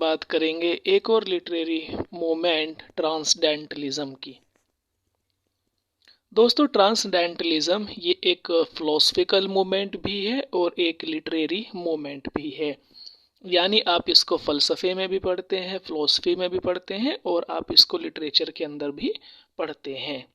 बात करेंगे एक और लिटरेरी मूवमेंट ट्रांसडेंटलिज्म की। दोस्तों, ट्रांसडेंटलिज्म ये एक फिलोसफिकल मूवमेंट भी है और एक लिटरेरी मूवमेंट भी है। यानी आप इसको फ़लसफ़े में भी पढ़ते हैं, फिलोसफी में भी पढ़ते हैं और आप इसको लिटरेचर के अंदर भी पढ़ते हैं।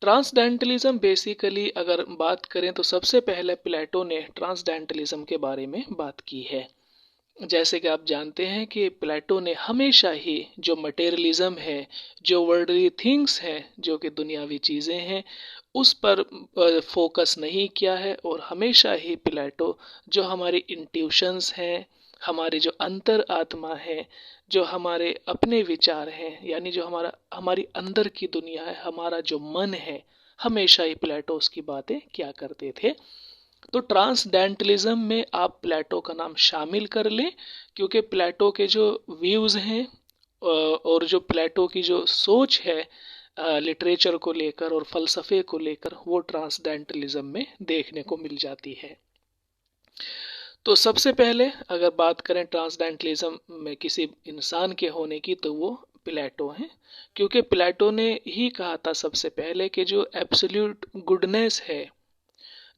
ट्रांसडेंटलिज्म बेसिकली अगर बात करें तो सबसे पहले प्लेटो ने ट्रांसडेंटलिज्म के बारे में बात की है। जैसे कि आप जानते हैं कि प्लेटो ने हमेशा ही जो मटेरियलिज्म है, जो वर्ल्डली थिंग्स हैं, जो कि दुनियावी चीज़ें हैं, उस पर फोकस नहीं किया है और हमेशा ही प्लेटो जो हमारी इंट्यूशंस हैं, हमारी जो अंतर आत्मा है, जो हमारे अपने विचार हैं, यानी जो हमारी अंदर की दुनिया है, हमारा जो मन है, हमेशा ही प्लेटो उसकी बातें क्या करते थे। तो ट्रांसडेंटलिज्म में आप प्लेटो का नाम शामिल कर लें, क्योंकि प्लेटो के जो व्यूज़ हैं और जो प्लेटो की जो सोच है लिटरेचर को लेकर और फ़लसफ़े को लेकर, वो ट्रांसडेंटलिज्म में देखने को मिल जाती है। तो सबसे पहले अगर बात करें ट्रांसडेंटलिज्म में किसी इंसान के होने की, तो वो प्लेटो हैं, क्योंकि प्लेटो ने ही कहा था सबसे पहले कि जो एब्सोल्यूट गुडनेस है,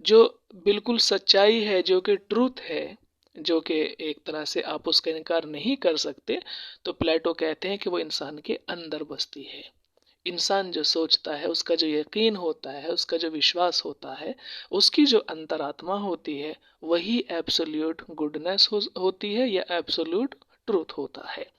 जो बिल्कुल सच्चाई है, जो कि ट्रूथ है, जो कि एक तरह से आप उसका इनकार नहीं कर सकते, तो प्लेटो कहते हैं कि वो इंसान के अंदर बसती है। इंसान जो सोचता है, उसका जो यकीन होता है, उसका जो विश्वास होता है, उसकी जो अंतरात्मा होती है, वही एब्सोल्यूट गुडनेस होती है या एब्सोल्यूट ट्रूथ होता है।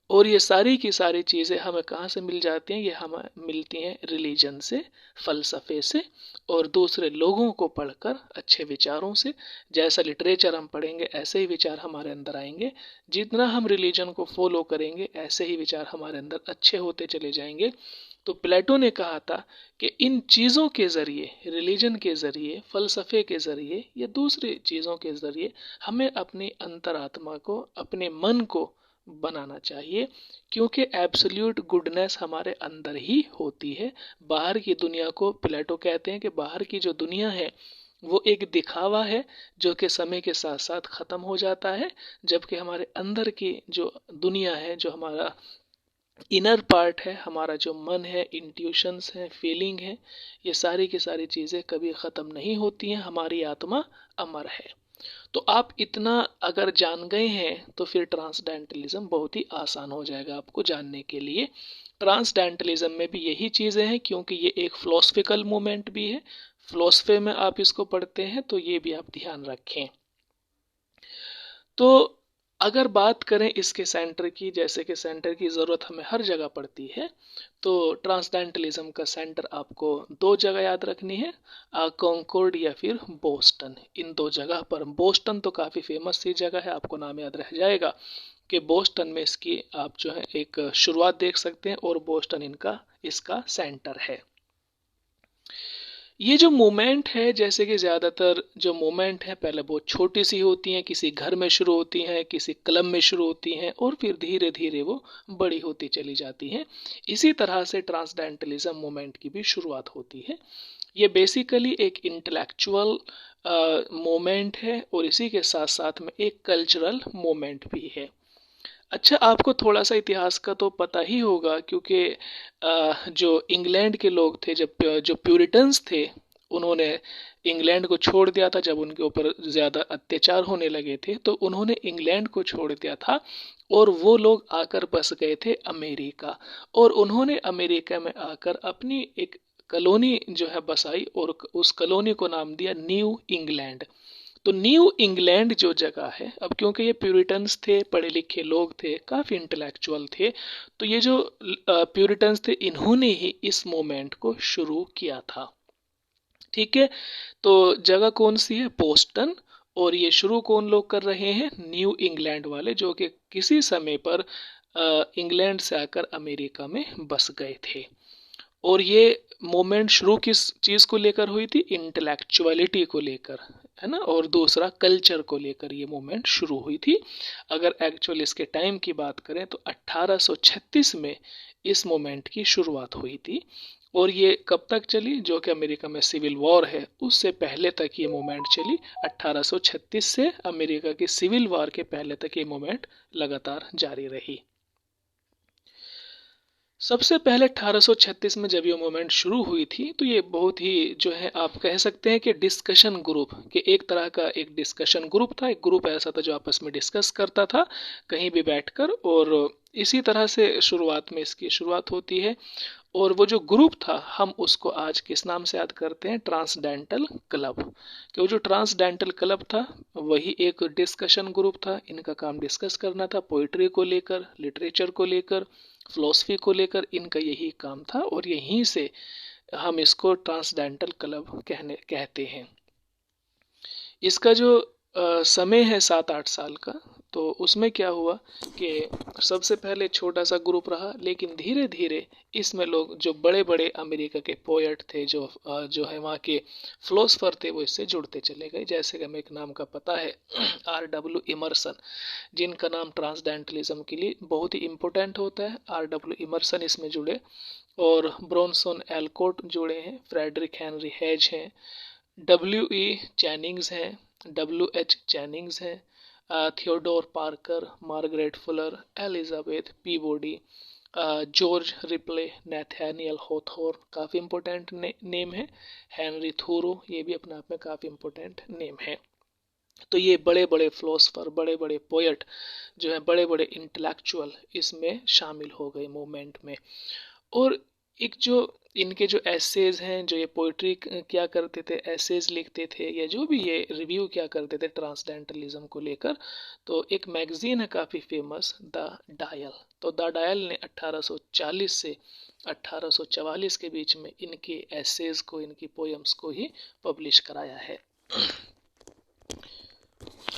और ये सारी की सारी चीज़ें हमें कहाँ से मिल जाती हैं? ये हमें मिलती हैं रिलीजन से, फ़लसफ़े से और दूसरे लोगों को पढ़कर, अच्छे विचारों से। जैसा लिटरेचर हम पढ़ेंगे ऐसे ही विचार हमारे अंदर आएंगे। जितना हम रिलीजन को फॉलो करेंगे ऐसे ही विचार हमारे अंदर अच्छे होते चले जाएंगे। तो प्लेटो ने कहा था कि इन चीज़ों के ज़रिए, रिलीजन के ज़रिए, फ़लसफ़े के ज़रिए या दूसरी चीज़ों के ज़रिए हमें अपनी अंतरात्मा को, अपने मन को बनाना चाहिए, क्योंकि एब्सोल्यूट गुडनेस हमारे अंदर ही होती है। बाहर की दुनिया को प्लेटो कहते हैं कि बाहर की जो दुनिया है वो एक दिखावा है, जो कि समय के साथ साथ ख़त्म हो जाता है, जबकि हमारे अंदर की जो दुनिया है, जो हमारा इनर पार्ट है, हमारा जो मन है, इंट्यूशंस है, फीलिंग है, ये सारी की सारी चीज़ें कभी ख़त्म नहीं होती हैं। हमारी आत्मा अमर है। तो आप इतना अगर जान गए हैं तो फिर ट्रांसडेंटलिज्म बहुत ही आसान हो जाएगा आपको जानने के लिए। ट्रांसडेंटलिज्म में भी यही चीज़ें हैं, क्योंकि ये एक फिलोसफिकल मूवमेंट भी है। फिलोसफे में आप इसको पढ़ते हैं तो ये भी आप ध्यान रखें। तो अगर बात करें इसके सेंटर की, जैसे कि सेंटर की ज़रूरत हमें हर जगह पड़ती है, तो ट्रांसडेंटलिज्म का सेंटर आपको दो जगह याद रखनी है, कॉन्कोर्ड या फिर बोस्टन। इन दो जगह पर, बोस्टन तो काफ़ी फेमस सी जगह है, आपको नाम याद रह जाएगा कि बोस्टन में इसकी आप जो है एक शुरुआत देख सकते हैं और बोस्टन इसका सेंटर है। ये जो मूवमेंट है, जैसे कि ज़्यादातर जो मूवमेंट है पहले बहुत छोटी सी होती हैं, किसी घर में शुरू होती हैं, किसी क्लब में शुरू होती हैं और फिर धीरे धीरे वो बड़ी होती चली जाती हैं। इसी तरह से ट्रांसडेंटलिज्म मूवमेंट की भी शुरुआत होती है। ये बेसिकली एक इंटेलेक्चुअल मूवमेंट है और इसी के साथ साथ में एक कल्चरल मूवमेंट भी है। अच्छा, आपको थोड़ा सा इतिहास का तो पता ही होगा, क्योंकि जो इंग्लैंड के लोग थे, जब जो प्यूरिटन्स थे, उन्होंने इंग्लैंड को छोड़ दिया था जब उनके ऊपर ज़्यादा अत्याचार होने लगे थे, तो उन्होंने इंग्लैंड को छोड़ दिया था और वो लोग आकर बस गए थे अमेरिका। और उन्होंने अमेरिका में आकर अपनी एक कॉलोनी जो है बसाई और उस कॉलोनी को नाम दिया न्यू इंग्लैंड। तो न्यू इंग्लैंड जो जगह है, अब क्योंकि ये प्यूरिटन्स थे, पढ़े लिखे लोग थे, काफ़ी इंटेलेक्चुअल थे, तो ये जो प्यूरिटन्स थे, इन्होंने ही इस मूवमेंट को शुरू किया था। ठीक है, तो जगह कौन सी है? बोस्टन। और ये शुरू कौन लोग कर रहे हैं? न्यू इंग्लैंड वाले, जो कि किसी समय पर इंग्लैंड से आकर अमेरिका में बस गए थे। और ये मूवमेंट शुरू किस चीज़ को लेकर हुई थी? इंटेलेक्चुअलिटी को लेकर, है ना, और दूसरा कल्चर को लेकर ये मूवमेंट शुरू हुई थी। अगर एक्चुअल इसके टाइम की बात करें तो 1836 में इस मूवमेंट की शुरुआत हुई थी और ये कब तक चली, जो कि अमेरिका में सिविल वॉर है उससे पहले तक ये मूवमेंट चली। 1836 से अमेरिका की सिविल वॉर के पहले तक ये मूवमेंट लगातार जारी रही। सबसे पहले 1836 में जब ये मूवमेंट शुरू हुई थी तो ये बहुत ही जो है आप कह सकते हैं कि डिस्कशन ग्रुप के एक तरह का एक डिस्कशन ग्रुप था। एक ग्रुप ऐसा था जो आपस में डिस्कस करता था कहीं भी बैठकर, और इसी तरह से शुरुआत में इसकी शुरुआत होती है। और वो जो ग्रुप था हम उसको आज किस नाम से याद करते हैं, ट्रांसडेंटल क्लब। कि वो जो ट्रांसडेंटल क्लब था वही एक डिस्कशन ग्रुप था। इनका काम डिस्कस करना था पोइट्री को लेकर, लिटरेचर को लेकर, फिलोसफी को लेकर, इनका यही काम था। और यहीं से हम इसको ट्रांसडेंटल क्लब कहते हैं। इसका जो समय है 7-8 साल का, तो उसमें क्या हुआ कि सबसे पहले छोटा सा ग्रुप रहा, लेकिन धीरे धीरे इसमें लोग जो बड़े बड़े अमेरिका के पोएट थे, जो है वहाँ के फिलोसफर थे, वो इससे जुड़ते चले गए। जैसे कि हमें एक नाम का पता है R.W. इमर्सन, जिनका नाम ट्रांसडेंटलिज्म के लिए बहुत ही इम्पोर्टेंट होता है। R.W. इमर्सन इसमें जुड़े, और ब्रोनसन एलकोट जुड़े हैं, फ्रेडरिक हेनरी हेज हैं, W.E. चैनिंग्स हैं, W.H. चैनिंग्स हैं, Theodore Parker, Margaret Fuller, Elizabeth Peabody, George Ripley, Nathaniel Hawthorne, काफ़ी इम्पोर्टेंट नेम है। हेनरी थोरो, ये भी अपने आप में काफ़ी इम्पोर्टेंट नेम है। तो ये बड़े बड़े फिलोसफर, बड़े बड़े पोएट जो है, बड़े बड़े इंटेलेक्चुअल इसमें शामिल हो गए मूवमेंट में। और एक जो इनके जो एसेज हैं, जो ये पोइट्री क्या करते थे, एसेज लिखते थे, या जो भी ये रिव्यू क्या करते थे ट्रांसडेंटलिज्म को लेकर, तो एक मैगजीन है काफ़ी फेमस, द डायल। तो द डायल ने 1840 से 1844 के बीच में इनके एसेज को, इनकी पोएम्स को ही पब्लिश कराया है।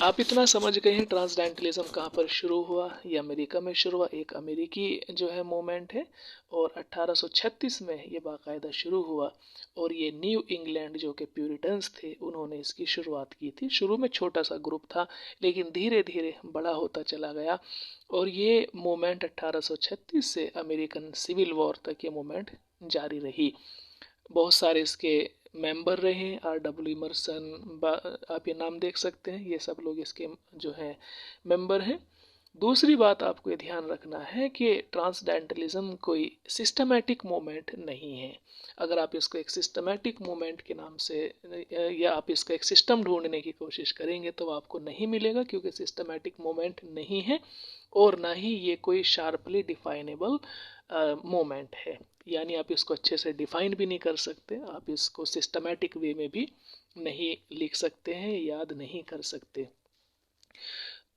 आप इतना समझ गए हैं ट्रांसडेंटलिज्म कहाँ पर शुरू हुआ। ये अमेरिका में शुरू हुआ, एक अमेरिकी जो है मूवमेंट है, और 1836 में ये बाकायदा शुरू हुआ। और ये न्यू इंग्लैंड जो के प्यूरिटन्स थे उन्होंने इसकी शुरुआत की थी। शुरू में छोटा सा ग्रुप था, लेकिन धीरे धीरे बड़ा होता चला गया। और ये मूवमेंट 1836 से अमेरिकन सिविल वॉर तक ये मूवमेंट जारी रही। बहुत सारे इसके मेंबर रहे हैं, R.W. इमर्सन, आप ये नाम देख सकते हैं, ये सब लोग इसके जो हैं मेंबर हैं। दूसरी बात आपको ये ध्यान रखना है कि ट्रांसडेंटलिज्म कोई सिस्टमैटिक मूवमेंट नहीं है। अगर आप इसको एक सिस्टमैटिक मूवमेंट के नाम से, या आप इसका एक सिस्टम ढूंढने की कोशिश करेंगे तो आपको नहीं मिलेगा, क्योंकि सिस्टमैटिक मूवमेंट नहीं है, और ना ही ये कोई शार्पली डिफाइनेबल मूवमेंट है। यानी आप इसको अच्छे से डिफाइन भी नहीं कर सकते, आप इसको सिस्टमैटिक वे में भी नहीं लिख सकते हैं, याद नहीं कर सकते।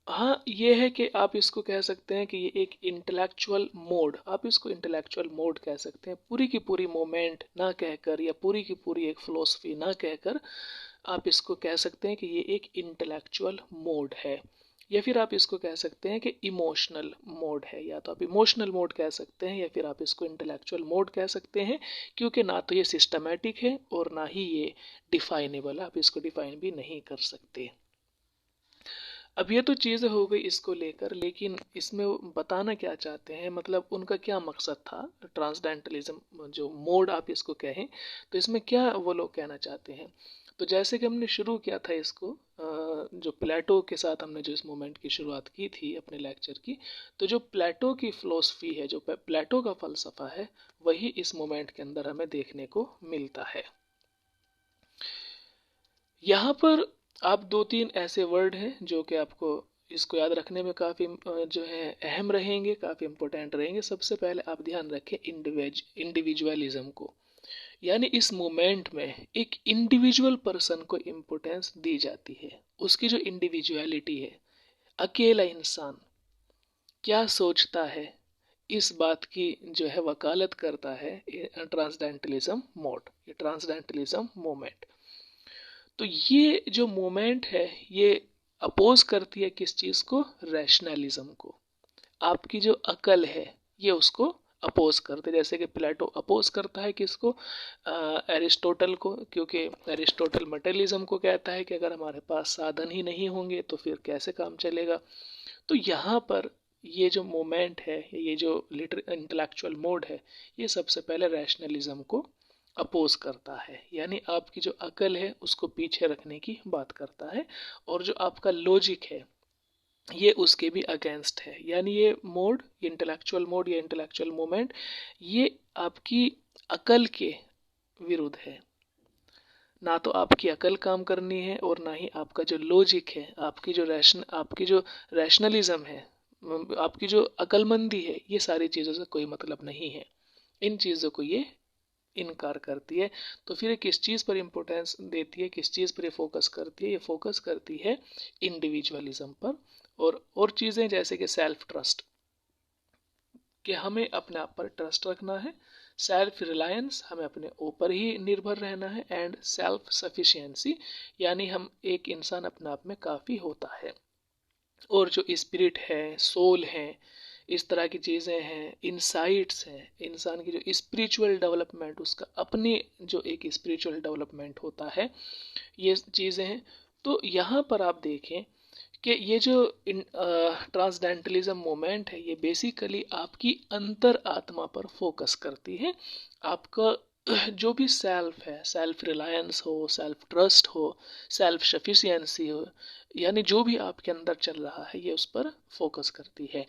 हाँ, ये है कि आप इसको कह सकते हैं कि ये एक इंटेलेक्चुअल मोड, आप इसको इंटेलेक्चुअल मोड कह सकते हैं। पूरी की पूरी मोमेंट ना कहकर, या पूरी की पूरी एक फिलोसफी ना कहकर, आप इसको कह सकते हैं कि ये एक इंटेलेक्चुअल मोड है। या फिर आप इसको कह सकते हैं कि इमोशनल मोड है। या तो आप इमोशनल मोड कह सकते हैं, या फिर आप इसको इंटेलेक्चुअल मोड कह सकते हैं, क्योंकि ना तो ये सिस्टमैटिक है और ना ही ये डिफाइनेबल, आप इसको डिफाइन भी नहीं कर सकते। अब ये तो चीज़ें हो गई इसको लेकर, लेकिन इसमें वो बताना क्या चाहते हैं, मतलब उनका क्या मकसद था, ट्रांसडेंटलिज्म जो मोड आप इसको कहें, तो इसमें क्या वो लोग कहना चाहते हैं। तो जैसे कि हमने शुरू किया था इसको, जो प्लेटो के साथ हमने जो इस मूवमेंट की शुरुआत की थी अपने लेक्चर की, तो जो प्लेटो की फिलोसफी है, जो प्लेटो का फ़लसफ़ा है, वही इस मूवमेंट के अंदर हमें देखने को मिलता है। यहाँ पर आप 2-3 ऐसे वर्ड हैं जो कि आपको इसको याद रखने में काफ़ी जो है अहम रहेंगे, काफ़ी इम्पोर्टेंट रहेंगे। सबसे पहले आप ध्यान रखें इंडिविजुअलिज्म को, यानी इस मोमेंट में एक इंडिविजुअल पर्सन को इम्पोर्टेंस दी जाती है। उसकी जो इंडिविजुअलिटी है, अकेला इंसान क्या सोचता है, इस बात की जो है वकालत करता है ट्रांसडेंटलिज्म मोड, ये ट्रांसडेंटलिज्म मोमेंट। तो ये जो मोमेंट है ये अपोज करती है किस चीज़ को, रैशनलिज्म को। आपकी जो अकल है ये उसको अपोज करते, जैसे कि प्लेटो अपोज करता है किसको, एरिस्टोटल को, क्योंकि एरिस्टोटल मटेरियलिज्म को कहता है कि अगर हमारे पास साधन ही नहीं होंगे तो फिर कैसे काम चलेगा। तो यहाँ पर ये जो मोमेंट है, ये जो इंटेलेक्चुअल मोड है, ये सबसे पहले रैशनलिज्म को अपोज करता है, यानी आपकी जो अकल है उसको पीछे रखने की बात करता है, और जो आपका लॉजिक है ये उसके भी अगेंस्ट है। यानी ये मोड, इंटेलेक्चुअल मोड या इंटेलेक्चुअल मोमेंट, ये आपकी अकल के विरुद्ध है। ना तो आपकी अकल काम करनी है और ना ही आपका जो लॉजिक है, आपकी जो रैशनलिज्म है, आपकी जो अकलमंदी है, ये सारी चीज़ों से कोई मतलब नहीं है। इन चीज़ों को ये इनकार करती है। तो फिर ये किस चीज़ पर इम्पोर्टेंस देती है, किस चीज़ पर ये फोकस करती है? ये फोकस करती है इंडिविजुअलिज्म पर, और चीज़ें जैसे कि सेल्फ ट्रस्ट, कि हमें अपने आप पर ट्रस्ट रखना है, सेल्फ रिलायंस, हमें अपने ऊपर ही निर्भर रहना है, एंड सेल्फ सफिशिएंसी, यानी हम एक इंसान अपने आप में काफ़ी होता है। और जो स्पिरिट है, सोल है, इस तरह की चीज़ें हैं, इंसाइट्स हैं, इंसान की जो स्पिरिचुअल डेवलपमेंट, उसका अपनी जो एक स्पिरिचुअल डेवलपमेंट होता है, ये चीज़ें हैं। तो यहाँ पर आप देखें कि ये जो ट्रांसडेंटलिज्म मूवमेंट है, ये बेसिकली आपकी अंतर आत्मा पर फोकस करती है। आपका जो भी सेल्फ है, सेल्फ रिलायंस हो, सेल्फ ट्रस्ट हो, सेल्फ सफिशिएंसी हो, यानी जो भी आपके अंदर चल रहा है, ये उस पर फोकस करती है।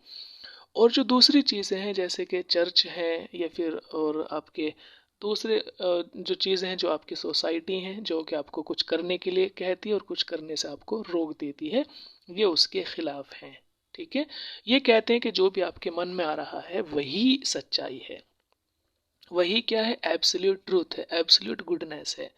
और जो दूसरी चीज़ें हैं जैसे कि चर्च है, या फिर और आपके दूसरे जो चीज़ें हैं, जो आपकी सोसाइटी हैं, जो कि आपको कुछ करने के लिए कहती है और कुछ करने से आपको रोक देती है, ये उसके खिलाफ हैं। ठीक है, ये कहते हैं कि जो भी आपके मन में आ रहा है वही सच्चाई है, वही क्या है, एब्सोल्यूट ट्रूथ है, एब्सोल्यूट गुडनेस है।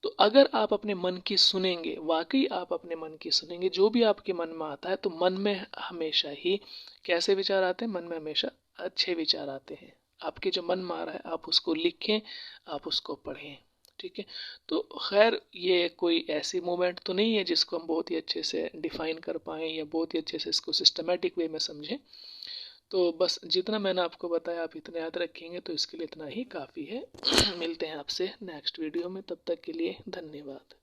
तो अगर आप अपने मन की सुनेंगे, वाकई आप अपने मन की सुनेंगे, जो भी आपके मन में आता है, तो मन में हमेशा ही कैसे विचार आते हैं? मन में हमेशा अच्छे विचार आते हैं। आपके जो मन में आ रहा है आप उसको लिखें, आप उसको पढ़ें। ठीक है, तो खैर ये कोई ऐसी मूवमेंट तो नहीं है जिसको हम बहुत ही अच्छे से डिफाइन कर पाएँ या बहुत ही अच्छे से इसको सिस्टमेटिक वे में समझें। तो बस जितना मैंने आपको बताया आप इतना याद रखेंगे तो इसके लिए इतना ही काफ़ी है। मिलते हैं आपसे नेक्स्ट वीडियो में, तब तक के लिए धन्यवाद।